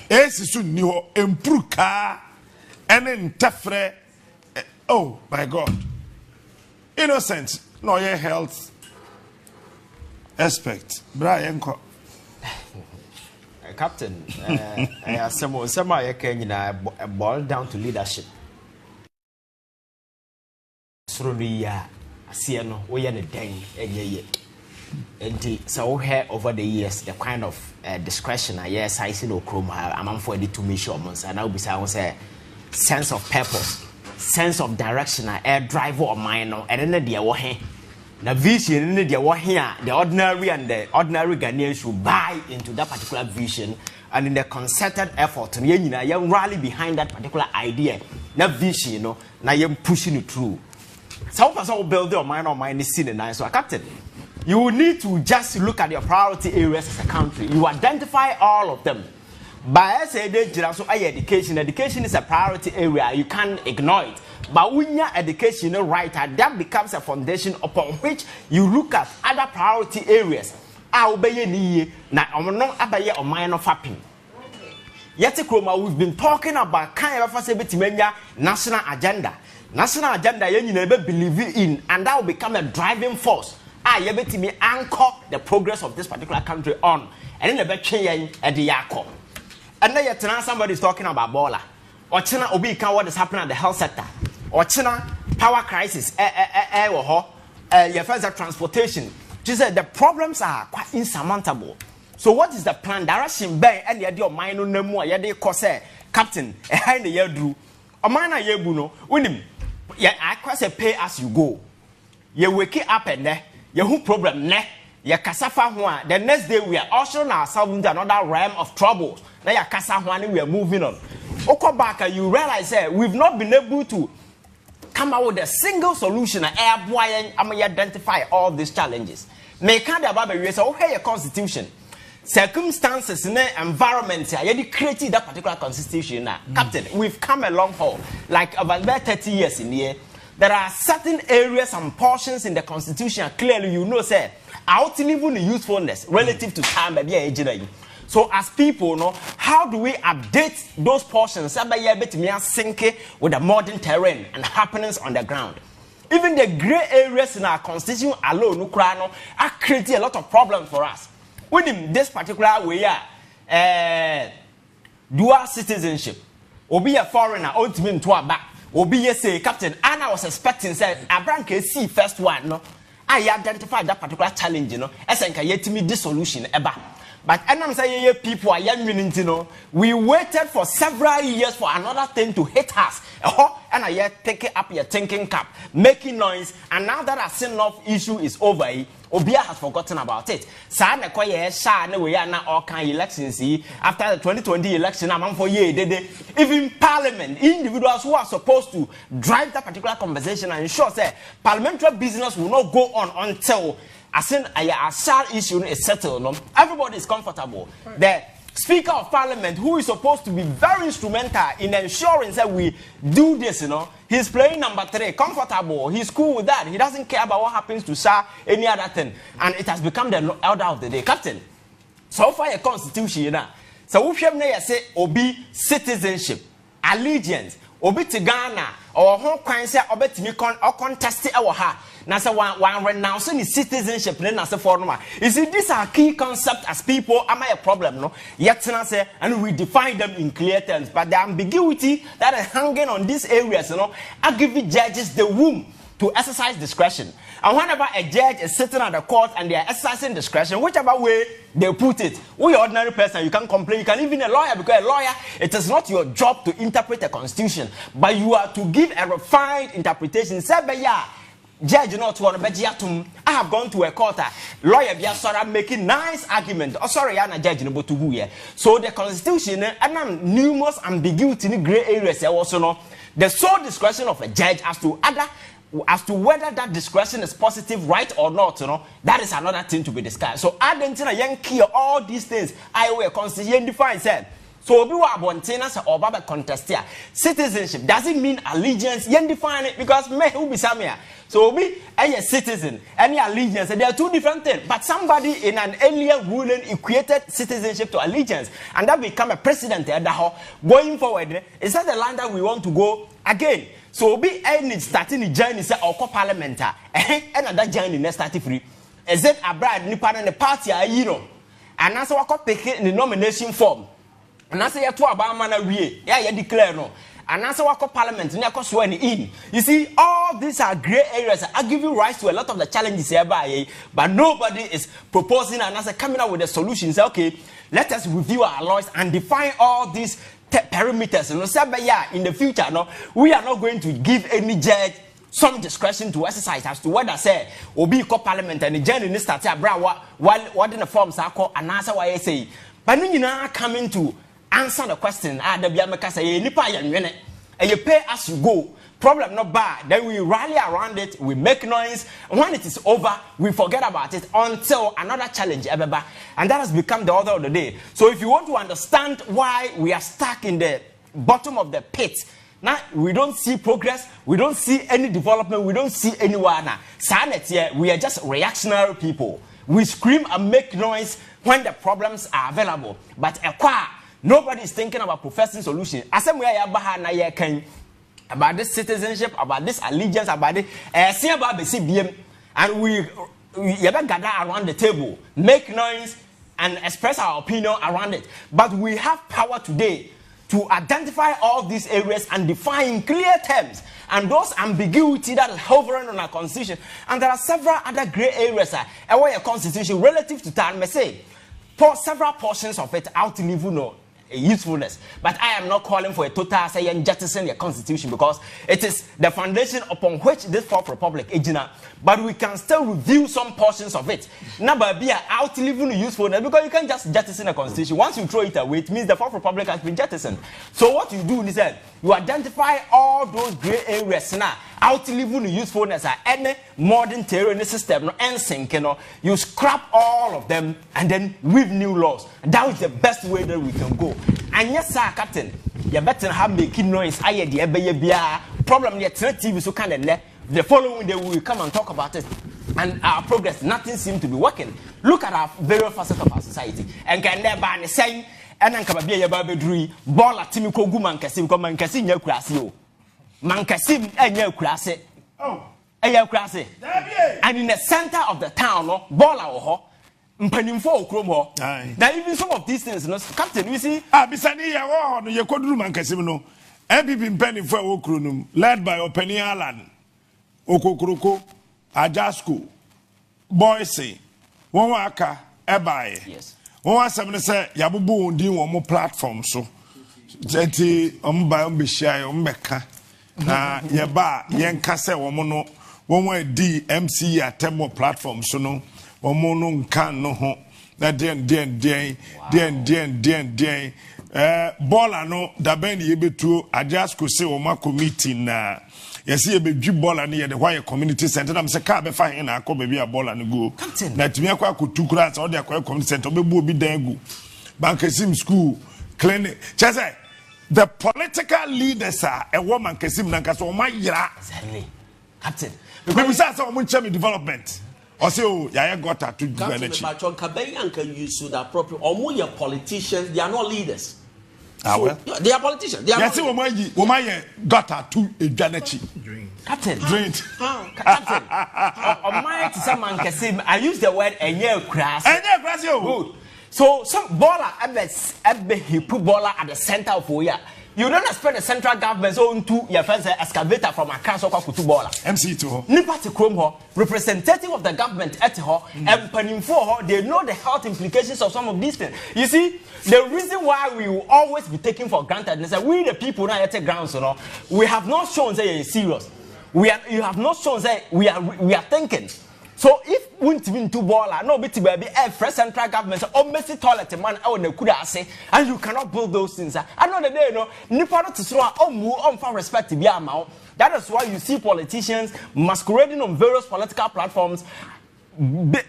Esisu niho improve car and interfere. Oh my God. Innocent, no your health aspect. Brian Captain, some boil down to leadership. Asiano, we are the and so here over the years, the kind of discretion yes, I see no chroma. I'm for the 2 missions, and I'll be saying sense of purpose, sense of direction, air driver or minor, and then the way. The vision, the ordinary and the ordinary Ghanaians should buy into that particular vision, and in the concerted effort, you rally behind that particular idea, that vision, now you're pushing it through. Some people build your mind on mind is seen and so Captain. You need to just look at your priority areas as a country. You identify all of them. By education. Education is a priority area. You can't ignore it. But when your education right, that becomes a foundation upon which you look at other priority areas. We've been talking about kind of national agenda. National agenda you never believe in, and that will become a driving force. You better me anchor the progress of this particular country on, and then the change at the yako. And then yet somebody is talking about Bola, or China Obi what is happening at the health sector, or China power crisis, your first transportation. She said the problems are quite insurmountable. So what is the plan? Direction by and the idea mind no more. Yade kose captain behind the year do. O man na yebu no unim. Yeah, I cross a pay as you go. You wake up and there, you who problem ne, you kasafa hua. The next day we are ushering ourselves into another realm of trouble. Now you kasa hua we are moving on. Oko back and you realize we've not been able to come out with a single solution. Air boy and identify all these challenges. May can't about the say okay your constitution. Circumstances in the environment you created that particular constitution now. Captain, we've come a long haul, like about 30 years in here. There are certain areas and portions in the constitution clearly you know say outliving the usefulness relative to time and engineering. So as people know, how do we update those portions sync with the modern terrain and happenings on the ground? Even the grey areas in our constitution alone are creating a lot of problems for us. Within this particular way, dual citizenship, or be a foreigner, ultimately to a back, or be a say, Captain, and I was expecting, said, I branch see first one, no, I identified that particular challenge, as I can to me this solution, But I'm saying people are young meaning, we waited for several years for another thing to hit us. And I yet take it up your thinking cap, making noise, and now that a sin-off issue is over, Obia has forgotten about it. Sana koye sha na we are now all kind elections after the 2020 election among for year even parliament individuals who are supposed to drive that particular conversation and ensure say parliamentary business will not go on until a shall issue is settled. No? Everybody is comfortable. The Speaker of Parliament, who is supposed to be very instrumental in ensuring that we do this, he's playing number 3, comfortable. He's cool with that. He doesn't care about what happens to Shah, any other thing. And it has become the order of the day. Captain, so far a constitution, so we have say, obi citizenship, allegiance, obi to Ghana, or home cancer, obi to me or contest our ha. Now, so one renouncing his citizenship, then as a foreigner. You see, these are key concepts as people. Am I a problem? No, yet say, and we define them in clear terms. But the ambiguity that is hanging on these areas, I give the judges the room to exercise discretion. And whenever a judge is sitting at the court and they are exercising discretion, whichever way they put it, we ordinary person, you can't complain. You can even a lawyer, because a lawyer, it is not your job to interpret a constitution, but you are to give a refined interpretation. Say, judge not one, but I have gone to a court. Lawyer Biasara making nice argument. Oh, sorry, I'm a judge no to who here. So the constitution and numerous ambiguity in gray areas. Also, no, the sole discretion of a judge as to whether that discretion is positive, right or not. That is another thing to be discussed. So I didn't young key all these things. I will constitution define said. So obi wa abonten say oba be contest here. Citizenship doesn't mean allegiance. Yen define it because me who be samia. So obi a citizen, any allegiance, they are two different things. But somebody in an earlier ruling equated citizenship to allegiance, and that become a precedent there. Going forward, is that the land that we want to go again? So obi any starting the journey say or parliament, and that journey next start free. Is it abroad nipa na the party you know? And that's what I pick in the nomination form. And I say you to Obama na wie, yeah, declare no. And answer what parliament in. You see, all these are grey areas. I give you rise to a lot of the challenges hereby, but nobody is proposing and answer coming up with a solution. Say, okay, let us review our laws and define all these perimeters. You know, say, yeah, in the future, no, we are not going to give any judge some discretion to exercise as to what I say. Obi ko parliament and the journey start what in the forms are called and answer what I say. But when you now coming to answer the question, the Biamaka say, and you pay as you go. Problem not bad. Then we rally around it, we make noise, and when it is over, we forget about it until another challenge ever. And that has become the order of the day. So if you want to understand why we are stuck in the bottom of the pit, now we don't see progress, we don't see any development, we don't see anyone. We are just reactionary people. We scream and make noise when the problems are available. But nobody is thinking about professing solution. As we are about this citizenship, about this allegiance, about it, and we gather around the table, make noise, and express our opinion around it. But we have power today to identify all these areas and define in clear terms and those ambiguity that is hovering on our constitution. And there are several other grey areas where your constitution relative to time may say, for several portions of it out to live usefulness. But I am not calling for a total say and jettison the constitution because it is the foundation upon which this fourth republic is. But we can still review some portions of it. Number be out to live usefulness because you can't just jettison the constitution. Once you throw it away, it means the fourth republic has been jettisoned. So what you do is that you identify all those grey areas now. Out to live usefulness any modern terrorist system and sink, you scrap all of them and then with new laws. That is the best way that we can go. And yes, sir, Captain, you better have making noise. I had the problem yet TV so kind of the following day we will come and talk about it. And our progress, nothing seems to be working. Look at our various facets of our society. And can never say, and then come be a baby ball at Timiko Guman Cassim, come and Cassim, your crassio. Mankasim and your crassy. Oh, and your crassy. And in the center of the town, Bola or Mpenim for Chromo. Now, even some of these things, Captain, we see. Bisani, you could do Mancasimo. Every been penny for Okrunum, led by Openi Alan, Okokroko, Ajasco, Boise, Wawaka, Ebai. Yes. One seven say, Yabubu, do one more platform so. Jetty, by Umbishai, Umbeka. Na yeba yenkase womono wonwa di MC atemo platform so no womono nkan no ho na den baller no da ben yebetuo Ajasco se wo ma committee na yesi yebedwi baller na ye de why community center na se ka be fa hin na akọ be a baller no go na timi akọ akotu kura se o de akọ community center obebu obi dan gu bankasim school clinic chese. The political leaders are a woman Kasim Nankaso Mayra. Exactly. Captain. Because we say someone chemi development. Or say, oh, yeah, got to do energy. But John Kabeyan can use that proper or more your politicians, they are not leaders. Well. They are politicians. They are not leaders. Woman got to do energy. Captain. Drink. Captain. On my to someone Kasim, I use the word enye grass. Enye grass, yo. So some baller he put baller at the center of Oya. You don't expect the central government so to your first excavator from a castle to baller. MC2. Nipati Chrome representative of the government at her and penning for her, they know the health implications of some of these things. You see, the reason why we will always be taken for granted is that we the people now at the ground, so we have not shown that you're serious. You have not shown that we are thinking. So if we win two baller, no bit baby, fresh central government, or messy toilet man, or the could say, and you cannot build those things. Another day, no, Nippon to throw on for respect to be amount. That is why you see politicians masquerading on various political platforms.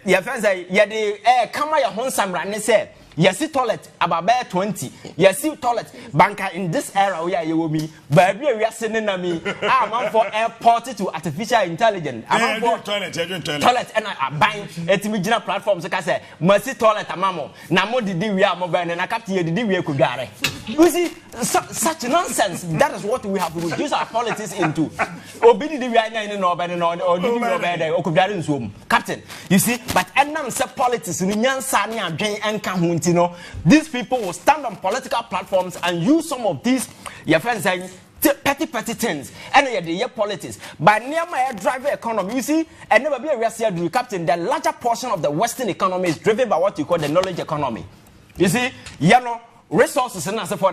Your friends say, yeah, they come my home, some run, say, You see toilet about bear 20. You see toilet banker in this era where you will be. Baby, we are sending me. I'm for airport to artificial intelligence. I'm for toilet and I buying a platforms. Like I say, mercy toilet a mamo. Namo did we are mobile and I can't hear the we could gare. You see, such nonsense. That is what we have to reduce our politics into. Obedi the we are in or Captain, you see, but Ednam said politics in Sani and Jane and Kahuntino. These people will stand on political platforms and use some of these, your friends saying, petty things, and the politics. But near my driver economy, you see, and never be a real Captain. The larger portion of the Western economy is driven by what you call the knowledge economy. You see, resources and as for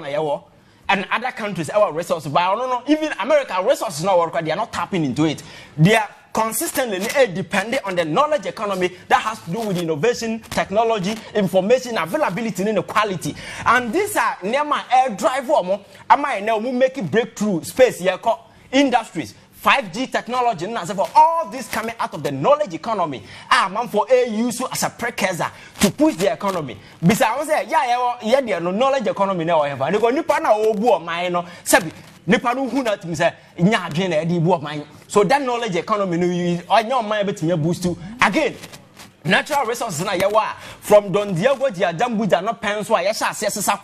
and other countries, our resources, but I don't know, even American resources now, they are not tapping into it. They are consistently dependent on the knowledge economy that has to do with innovation, technology, information, availability, and quality. And these are near my air drive, am I now making breakthrough space, industries, 5G technology, and as for all this coming out of the knowledge economy. Man for a use as a precursor to push the economy. Besides, yeah, no knowledge economy now, and you go Nipana Obu mine, Sabi, Nipanu Huna to say, Nya, Edi mine. So that knowledge economy, I know my bit to boost to again. Natural resources na yawa from Don Diego dia Jambuja no penso a yesha yesasa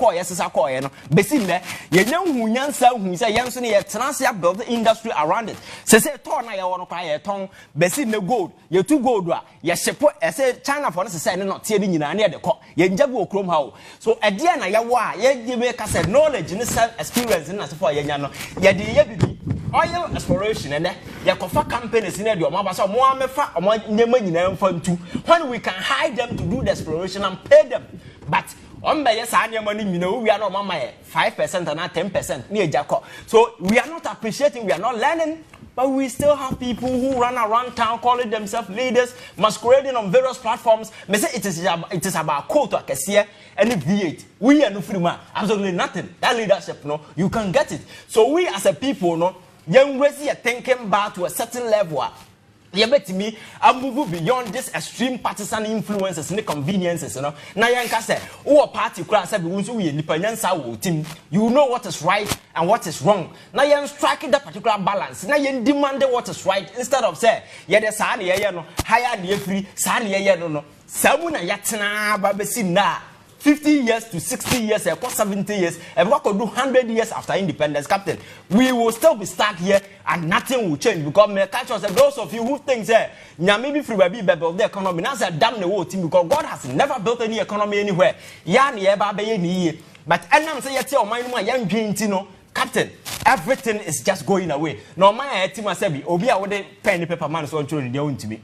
no besi me ye nya hunyansa hu se yenso ne ye transia build the industry around it se ton na yawo no kwa ye ton besi me gold ye tu gold a ye shepo se China for no se ne no tie ni nyina ne de ko ye njabu okrom ha o so e dia na yawo a ye give me ka se knowledge ne self experience na se for ye nya no ye de ye bibi oil exploration and ya kofa companies in the omabasa mo amefa omo nyema nyina mfa ntu when we can hire them to do the exploration and pay them but on by yes anyama ni nyina we are not mama 5% and not 10% near Jacob. So we are not appreciating, we are not learning, but we still have people who run around town calling themselves leaders, masquerading on various platforms. Me say it is about quota Kessia and V8. We are no free man, absolutely nothing. That leadership, no, you can get it. So we as a people, no, young Wesley are thinking back to a certain level. You bet me, I move beyond this extreme partisan influences and the conveniences, you know. Now, young say, oh, party class, team. You know what is right and what is wrong. Now, you're striking that particular balance. Now, you're demanding what is right instead of say, yeah, the Sani, no, higher the free, Sani, no. Samuna Yatana, Babesina. 50 years to 60 years, 70 years, and what could do 100 years after independence, Captain? We will still be stuck here and nothing will change because my culture said those of you who think that maybe free will be better of the economy, now say damn the whole team because God has never built any economy anywhere. But I'm saying your mind my young Gentino, Captain, everything is just going away. No my team said Obi I would pen paper man so to me.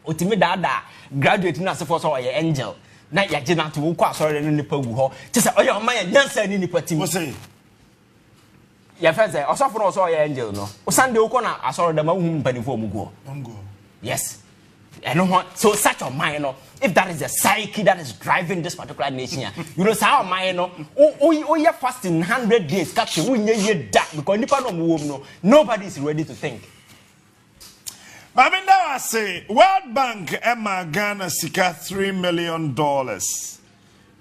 Ultimate dada graduate na for so angel. Na ya gina to kwa sorry no nipa wu ho ti say oyo man ya nyansa ni nipa tim wo say ya fa say osofo no so ya angel no o sande wo na asoro da ma hu mpanifo mu go yes and so such a mind no if that is the psyche that is driving this particular nation you know how mind no o ya fasting 100 days catch we nye da because nipa no mu no nobody is ready to think. Mamina I say World Bank Emma Ghana sika $3 million.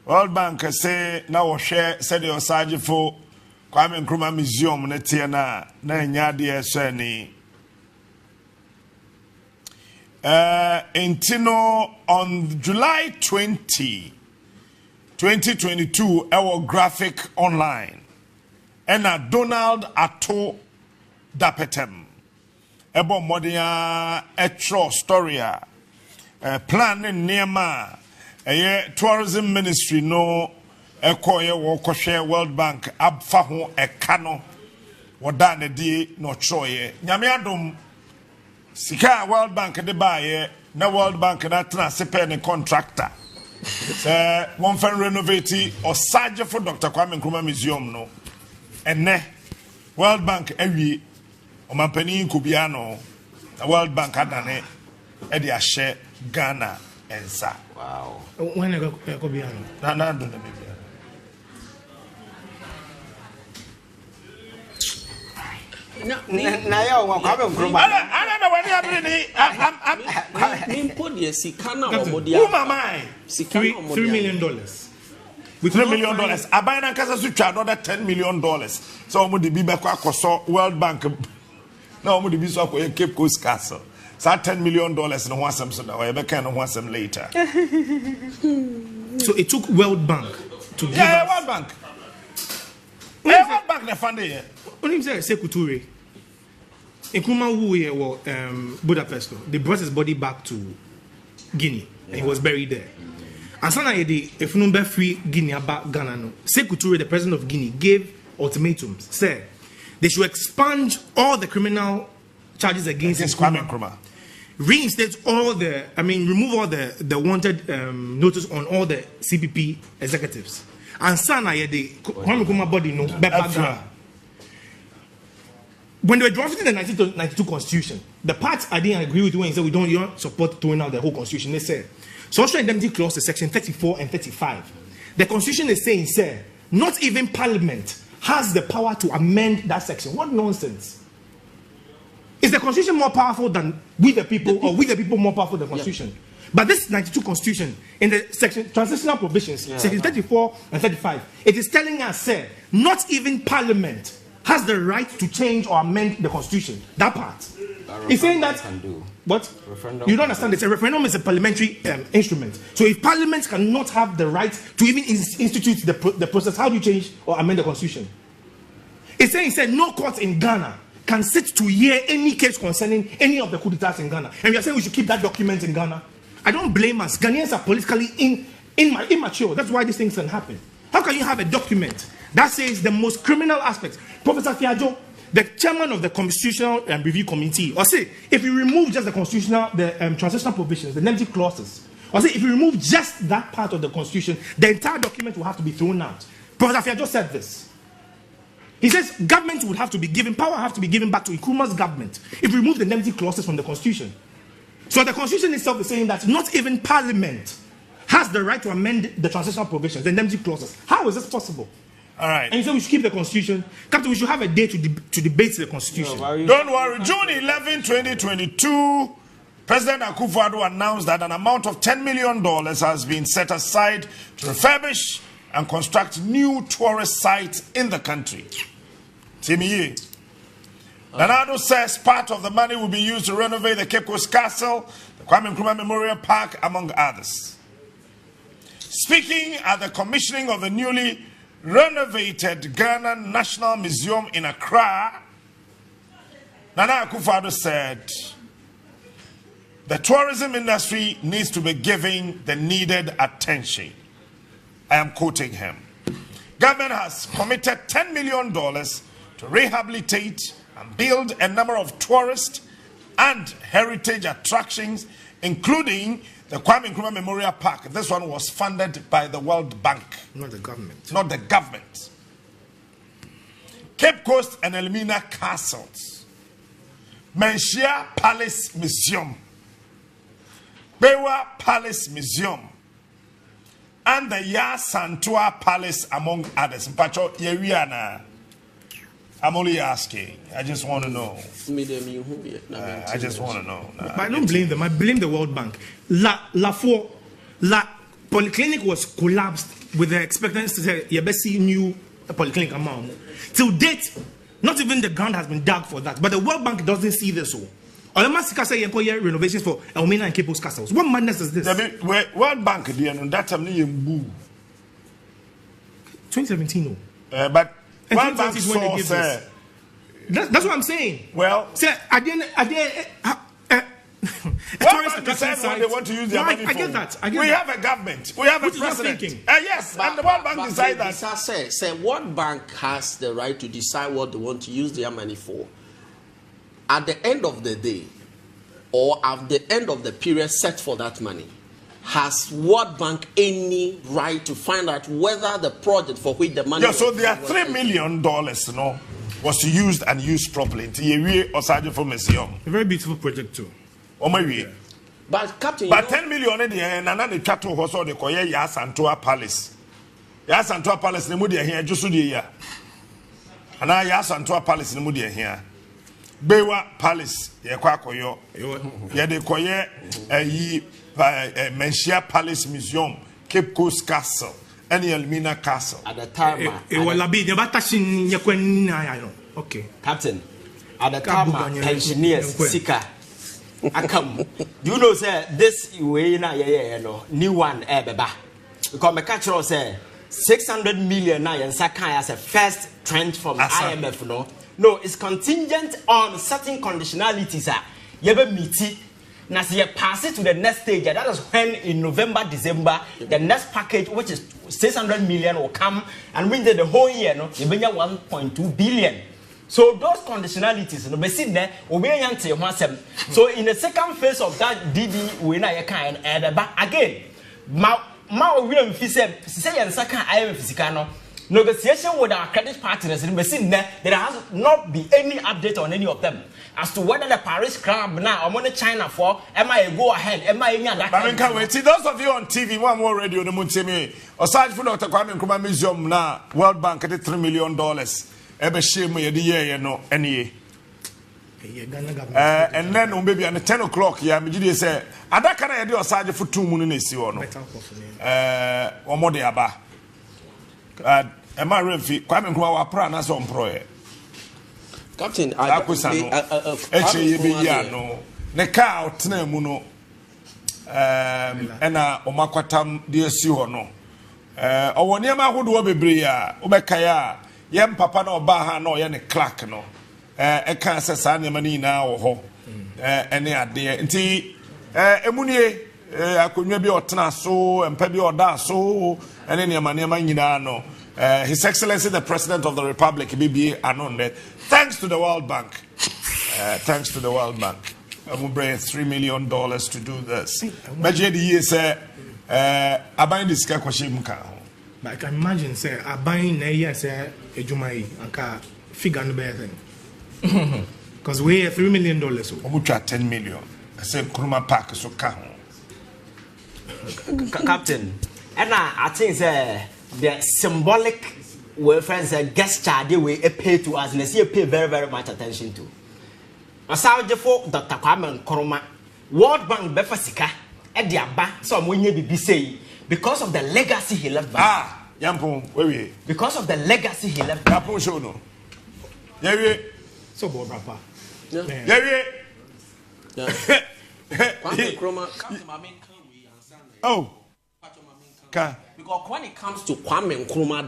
World Bank say now share said your sergeant for Kwame Nkrumah Museum netiana na nyade esani. Intino on July 20, 2022 our graphic online and Donald Atto Dapetem. Ebo modia etro storia plan nema tourism ministry no ekoye wo kohwe World Bank abfa ho ekano woda na die no choye nyame adom sika World Bank de baye na World Bank na transfer ne contractor se won fan renovate osaje for Dr. Kwame Nkrumah Museum no enne World Bank awie Omampani Kubiano, the World Bank adane, edi ashe Ghana ensa. Wow. When I go Kubiano? Na do the baby. Na yo wa Kwame Nkrumah. I don't know when you I'm put the Sikana or Modia. $3 million. $3 million. Abana Casa Sutra another $10 million. So I'm the Biba World Bank. Now I'm the Bishop of Cape Coast Castle. So $10 million and one some or ever can want some later. So it took World Bank to give us World Bank. World Bank the funding. Only say Sekou Touré. Nkrumah who Budapest. They brought his body back to Guinea and he was buried there. And so now if you know free Guinea about Ghana, no. Sekou Touré, the president of Guinea, gave ultimatums. Said they should expunge all the criminal charges against Kwame Nkrumah. Reinstate all remove all the wanted notice on all the CPP executives. And sana the Kwame Nkrumah body no Ghana. When they were drafting the 1992 constitution, the part I didn't agree with when he said you don't support throwing out the whole constitution. They said social indemnity clauses section 34 and 35. The constitution is saying, sir, not even parliament has the power to amend that section. What nonsense. Is the constitution more powerful than we the people, or we the people more powerful than the constitution? Yeah. But this 92 constitution, in the section transitional provisions, section 34 and 35, it is telling us, sir, not even parliament has the right to change or amend the constitution. That part. He's saying that. What? Referendum. You don't understand this. A referendum is a parliamentary instrument. So if parliament cannot have the right to even institute the process, how do you change or amend the constitution? It's saying, he said, no court in Ghana can sit to hear any case concerning any of the coup d'etats in Ghana. And we are saying we should keep that document in Ghana. I don't blame us. Ghanaians are politically immature. That's why these things can happen. How can you have a document that says the most criminal aspects? Professor Fiajo, the chairman of the Constitutional Review Committee, or say, if you remove just the transitional provisions, the indemnity clauses, or say, if you remove just that part of the Constitution, the entire document will have to be thrown out. Professor Fiajo said this. He says government would have to be given, power have to be given back to Nkrumah's government if we remove the indemnity clauses from the Constitution. So the Constitution itself is saying that not even Parliament has the right to amend the transitional provisions, the indemnity clauses. How is this possible? All right. And so we should keep the Constitution. Captain, we should have a day to debate the Constitution. No, don't worry. June 11, 2022, President Akufo-Addo announced that an amount of $10 million has been set aside to refurbish and construct new tourist sites in the country. Timiye. Nanado says part of the money will be used to renovate the Cape Coast Castle, the Kwame Nkrumah Memorial Park, among others. Speaking at the commissioning of the newly renovated Ghana National Museum in Accra, Nana Akufo-Addo said, the tourism industry needs to be given the needed attention. I am quoting him. Government has committed $10 million to rehabilitate and build a number of tourist and heritage attractions, including the Kwame Nkrumah Memorial Park. This one was funded by the World Bank. Not the government. Not the government. Cape Coast and Elmina Castles. Menchia Palace Museum. Bewa Palace Museum. And the Ya Santua Palace, among others. Mpacho Yeriana. I'm only asking. I just want to know. I just want to know. But I don't blame them. I blame the World Bank. La polyclinic was collapsed with the expectancy to say, Yabesi new polyclinic amount. Till date, not even the ground has been dug for that. But the World Bank doesn't see this. Renovations for Elmina and Cape Coast Castles. What madness is this? World Bank, that time, 2017. But World Bank saw, that's what I'm saying. Well, sir, I didn't. What they want to use their money for? I get that. We have a government. We have a president. Yes, and the World Bank decides that. Say, World Bank has the right to decide what they want to use their money for. At the end of the day, or at the end of the period set for that money, has World Bank any right to find out whether the project for which the money? Yeah, so there are $3 million, was used and used properly. A very beautiful project too. But Captain, but 10 million and another cattle horse or the Koye Yasantua Palace. Yasantua Palace, the Mudia here, just the year. And I Yasantua Palace in the Mudia here. Bewa Palace, Yakwakoyo, Yadekoye, Menchia Palace Museum, Cape Coast Castle, any Elmina Castle. At the time, it will be the Batashin Yakwen. Okay. Captain, at the time, pensioners, Sika. I come. You know, sir, this way, new one, Beba. Because my catcher say 600 million now, and Sakai as a first trend from IMF, no. No, it's contingent on certain conditionalities. You ever meet it? Now, see, you pass it to the next stage. That is when in November, December, the next package, which is 600 million, will come and win the whole year. No, you bring 1.2 billion. So those conditionalities, no, be seen there. So in the second phase of that DD, we now can add back again. Ma William Fisher say and second IMF Fisicano. Negotiation with our credit partners in Messina, there has not been any update on any of them as to whether the Paris Club now or China for am I go ahead, am I in that? But can wait. See those of you on TV, one more radio, the Muntimi, aside from Dr. Kwame Nkrumah Museum now, World Bank at $3 million. Ebe shame me the year, no, any. And then maybe at 10 o'clock, yeah, me say, Adakana do aside for 2 months, or no. Or more the Abba. Am I ready? Kwame Nkrumah wa pra na so mpro Captain, no ne ka otena mu no ena omakwatam de asi ho no owone ma hodo bebre a obeka ya ye papa na oba ha na oye ne clerk no e kan se sa ne mani na wo ho ene ade nti emunie akonwa bi otena so empa bi oda so ene ne ma nyina no. His Excellency the President of the Republic, BBA, Anonde, thanks to the World Bank. Thanks to the World Bank. I'm going to bring $3 million to do this. Imagine the year, say, I buy this car. But I can imagine, say, I buy a year, say, a Jumai, and car figure no better thing. Because we have $3 million. I'm going to try 10 million. I said, Nkrumah Park, so car. Captain, and I think, the symbolic friends gesture they will pay to us and they see pay very, very much attention to. Aside for Dr. Kwame Nkrumah, World Bank Befasika, Ediaba, some when you be say because of the legacy he left behind. Yampon, where because of the legacy he left behind. Yampon show no. Yeah, so bold, Papa. Yeah. Kwame Nkrumah, oh. Because when it comes to Kwame Nkrumah,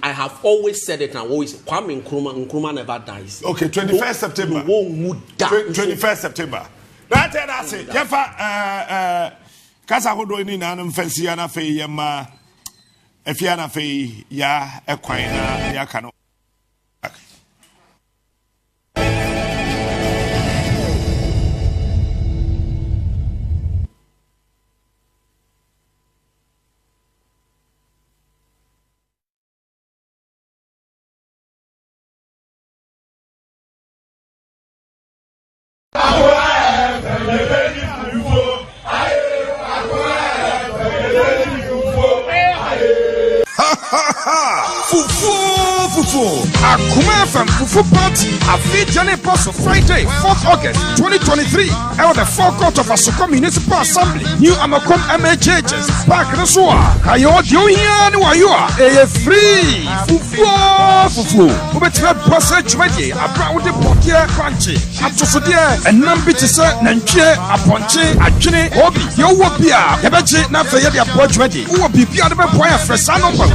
I have always said it and always Kwame Nkrumah never dies. Okay, 21st September. 21st September. That's it. Yafa Kasa hodo ni na mfansi ya na fe yema efia na fe ya ekwan na ya kano. Fufu Akuma FM Fufu Party a Journey Pass for Friday 4th August 2023 at the forecourt of Asoko Municipal Assembly New Amakom MHHs Park Resua Kayo Diohian Wayua free Fufu Ubetra Pasa Chumadi Abra with the Pokia Crunchy Atosodia and Nambitisa Nanche Aponche Ajine Obi Yo Wapia Yabachi Nafaya Pojmadi who will be the point of Fresano.